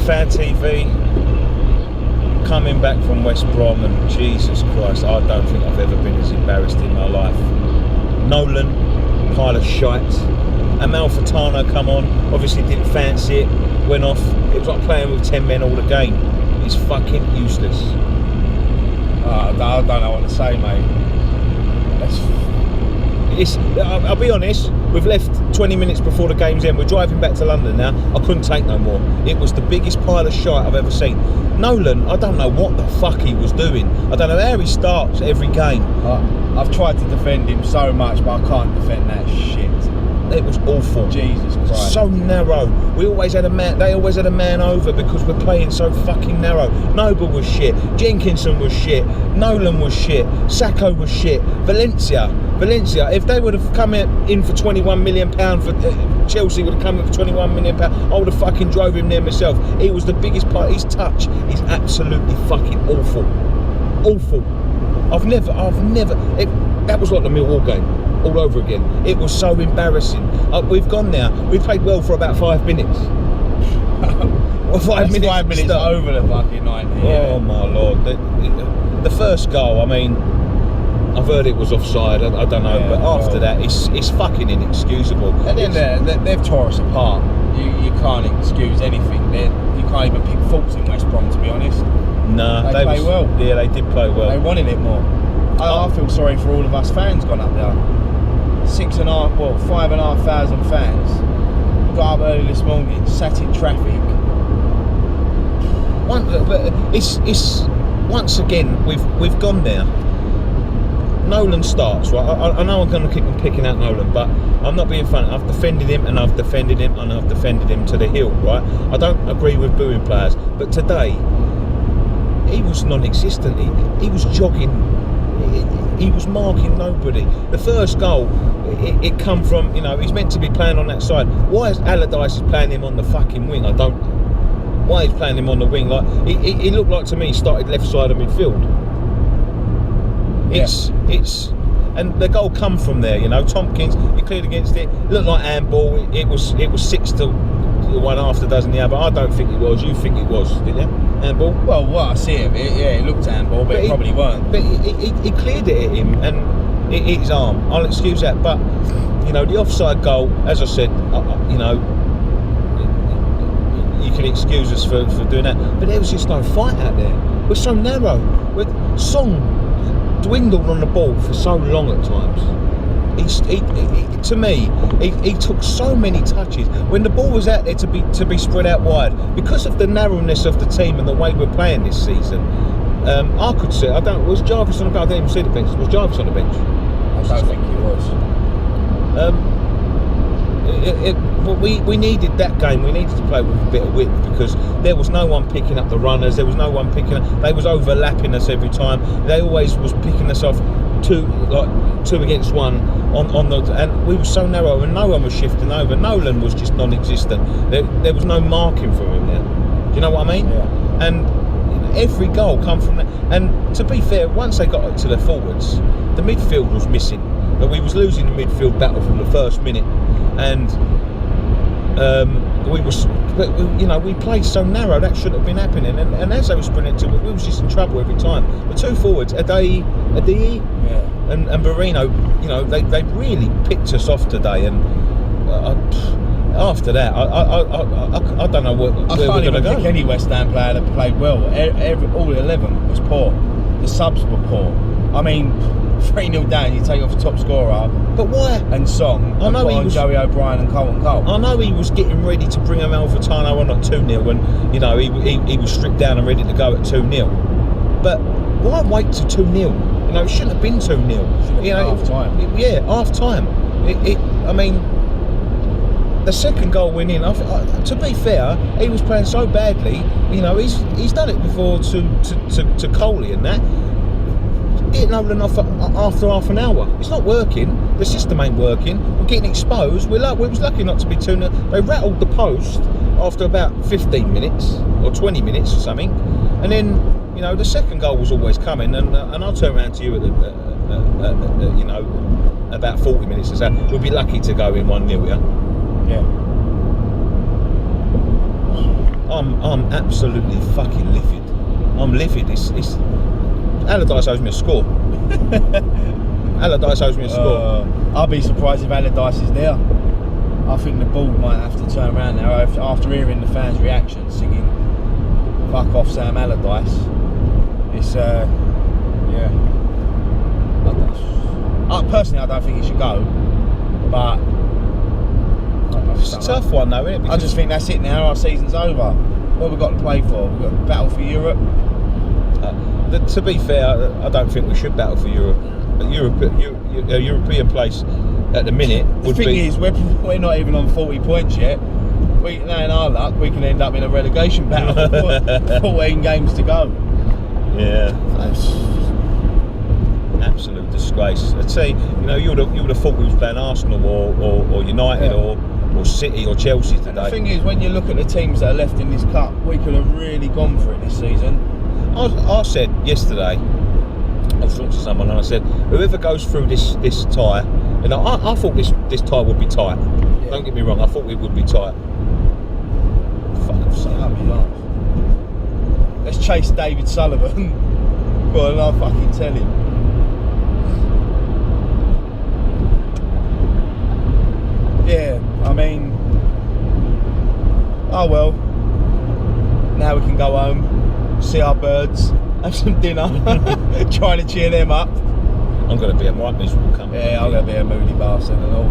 Fan TV, coming back from West Brom, and Jesus Christ, I don't think I've ever been as embarrassed in my life. Nolan, pile of shite. Amalfitano come on, obviously didn't fancy it, went off. It was like playing with 10 men all the game. He's fucking useless. I don't know what to say, mate. I'll be honest, we've left 20 minutes before the game's end. We're driving back to London now. I couldn't take no more. It was the biggest pile of shite I've ever seen. Nolan, I don't know what the fuck he was doing. I don't know how he starts every game. I've tried to defend him so much, but I can't defend that shit. It was awful. Jesus Christ. So narrow. They always had a man over because we're playing so fucking narrow. Noble was shit. Jenkinson was shit. Nolan was shit. Sacco was shit. Valencia, if they would have come in for £21 million for Chelsea would have come in for £21 million, I would have fucking drove him there myself. He was the biggest part. His touch is absolutely fucking awful. Awful. I've never that was like the Millwall game all over again. It was so embarrassing. We've gone there. We played well for about 5 minutes. Well, 5 minutes over the fucking 90. Oh yeah. my lord! The first goal. I mean, I've heard it was offside. I don't know, but after that, it's fucking inexcusable. And then they've tore us apart. You can't excuse anything. You can't even pick faults in West Brom, to be honest. No, they play well. Yeah, they did play well. They wanted it more. I feel sorry for all of us fans gone up there. 5,500 fans got up early this morning, sat in traffic. It's once again we've gone there. Nolan starts, right? I know I'm going to keep picking out Nolan, but I'm not being funny. I've defended him and I've defended him and I've defended him to the hill, right? I don't agree with booing players, but today he was non-existent. He was jogging. He was marking nobody. The first goal, it come from, he's meant to be playing on that side. Why is Allardyce playing him on the fucking wing? I don't. Why he's playing him on the wing? Like he looked like to me he started left side of midfield. It's and the goal come from there. Tompkins, he cleared against it. Looked like handball. It was 6-1 after dozen the other. I don't think it was. You think it was, didn't you? Handball? Well, what I see of it, yeah, it looked handball, but it probably weren't. But he cleared it at him and it hit his arm. I'll excuse that, but the offside goal, as I said, you can excuse us for doing that, but there was just no fight out there. We're so narrow. Song dwindled on the ball for so long at times. To me, he took so many touches when the ball was out there to be spread out wide because of the narrowness of the team and the way we're playing this season. I could see. Was Jarvis on the bench? I didn't even see the bench. Was Jarvis on the bench? I don't think he was. We needed that game. We needed to play with a bit of width because there was no one picking up the runners. There was no one picking up. They was overlapping us every time. They always was picking us off two against one on the, and we were so narrow and no one was shifting over. Nolan was just non-existent. There was no marking from him there. Do you know what I mean? Yeah. And every goal come from that. And to be fair, once they got to the forwards, the midfield was missing. But we was losing the midfield battle from the first minute, and we played so narrow that shouldn't have been happening. And as they were sprinting to it, we was just in trouble every time. The two forwards, Adeye, and Barino, they really picked us off today. And after that, I don't know where we're going to go. I can't think any West Ham player that played well. All 11 was poor. The subs were poor. I mean, 3-0 down, you take off the top scorer. But why? And Song. I know he was Joey O'Brien and Colton Cole. I know he was getting ready to bring Amalfitano on at 2-0 when he was stripped down and ready to go at 2-0. But why wait to 2-0? It shouldn't have been 2-0. Half time. Half time. I mean, the second goal went in. To be fair, he was playing so badly. He's done it before to Coley and that. Getting Nolan off after half an hour. It's not working. The system ain't working. We're getting exposed. We was lucky not to be 2-0. They rattled the post after about 15 minutes or 20 minutes or something. And then, the second goal was always coming. And I'll turn around to you at about 40 minutes or so. We'll be lucky to go in 1-0, yeah? Yeah. I'm absolutely fucking livid. I'm livid. It's Allardyce owes me a score. Allardyce owes me a score. I'll be surprised if Allardyce is there. I think the board might have to turn around now after hearing the fans' reaction singing "Fuck off, Sam Allardyce." It's yeah. Personally, I don't think he should go, but It's a tough one though, isn't it? I just think that's it now. Our season's over. What have we got to play for? We've got to battle for Europe. To be fair, I don't think we should battle for Europe. A European place at the minute would be. The thing is, we're not even on 40 points yet. Now in our luck, we can end up in a relegation battle. 14 games to go. Yeah, that's absolute disgrace. I'd say, you would have thought we was playing Arsenal or United or City or Chelsea today. And the thing is, when you look at the teams that are left in this cup, we could have really gone for it this season. I said yesterday, I was talking to someone and I said, whoever goes through this tie, I thought this tie would be tight. Yeah. Don't get me wrong, I thought it would be tight. Let's chase David Sullivan. Go on, I'll fucking tell him. Yeah, I mean, oh well. Now we can go home, see our birds, have some dinner, trying to cheer them up. I'm going to be a right miserable cunt. Yeah, I'm going to be a moody bastard and all.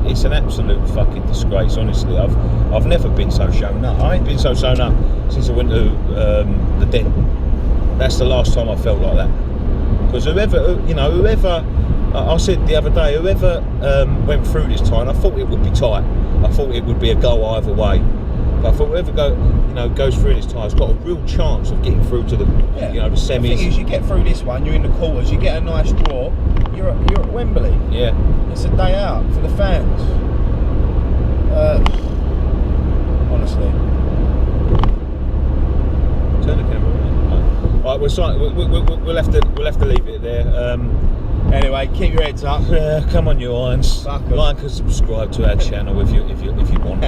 It's an absolute fucking disgrace, honestly. I've never been so shown up. I ain't been so shown up since I went to the Den. That's the last time I felt like that. Because whoever, I said the other day, whoever went through this tie, I thought it would be tight. I thought it would be a goal either way. But I thought whoever goes through this tie has got a real chance of getting through to the the semis. The thing is, you get through this one, you're in the quarters, you get a nice draw, you're at Wembley. Yeah. It's a day out for the fans. Honestly. Turn the camera around. Right, we'll have to leave it there. Anyway, keep your heads up. Come on, you irons. Like and subscribe to our channel if you want.